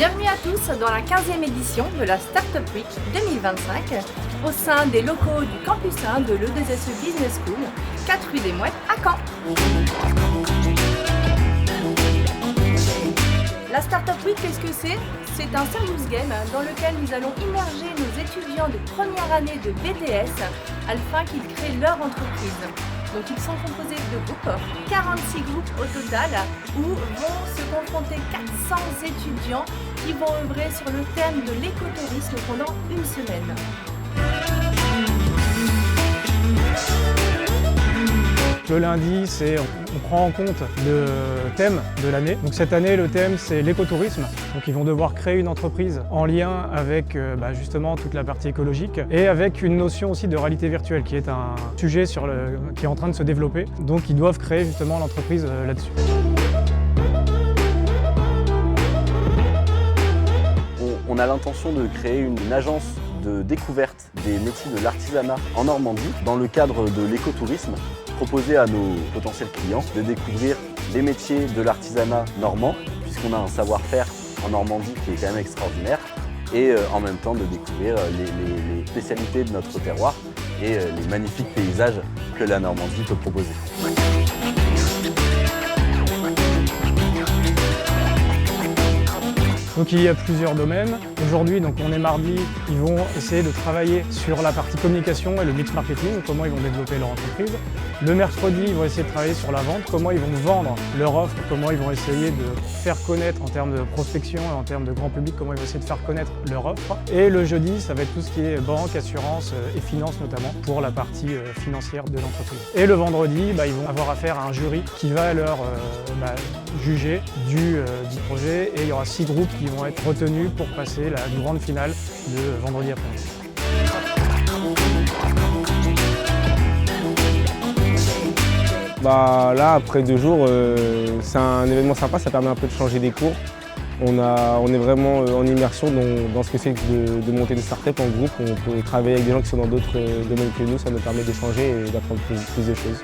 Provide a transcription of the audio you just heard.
Bienvenue à tous dans la 15e édition de la Startup Week 2025 au sein des locaux du campus 1 de l'E2SE Business School, 4 rue des Mouettes à Caen. La Startup Week, qu'est-ce que c'est? C'est un serious game dans lequel nous allons immerger nos étudiants de première année de BTS afin qu'ils créent leur entreprise. Donc ils sont composés de groupes, 46 groupes au total, où vont se confronter 400 étudiants qui vont œuvrer sur le thème de l'écotourisme pendant une semaine. Le lundi, on prend en compte le thème de l'année. Donc cette année, le thème, c'est l'écotourisme. Donc ils vont devoir créer une entreprise en lien avec justement toute la partie écologique et avec une notion aussi de réalité virtuelle qui est un sujet qui est en train de se développer. Donc ils doivent créer justement l'entreprise là-dessus. On a l'intention de créer une agence de découverte des métiers de l'artisanat en Normandie dans le cadre de l'écotourisme, proposer à nos potentiels clients de découvrir les métiers de l'artisanat normand, puisqu'on a un savoir-faire en Normandie qui est quand même extraordinaire, et en même temps de découvrir les spécialités de notre terroir et les magnifiques paysages que la Normandie peut proposer. Donc il y a plusieurs domaines. Aujourd'hui, donc on est mardi, ils vont essayer de travailler sur la partie communication et le mix marketing, comment ils vont développer leur entreprise. Le mercredi, ils vont essayer de travailler sur la vente, comment ils vont vendre leur offre, comment ils vont essayer de faire connaître en termes de prospection et en termes de grand public, comment ils vont essayer de faire connaître leur offre. Et le jeudi, ça va être tout ce qui est banque, assurance et finance notamment pour la partie financière de l'entreprise. Et le vendredi, ils vont avoir affaire à un jury qui va leur juger du projet et il y aura 6 groupes qui vont être retenus pour passer la grande finale de vendredi après-midi. Là, après 2 jours, c'est un événement sympa, ça permet un peu de changer des cours. On est vraiment en immersion dans ce que c'est de monter une start-up en groupe. On peut travailler avec des gens qui sont dans d'autres domaines que nous, ça nous permet d'échanger et d'apprendre plus de choses.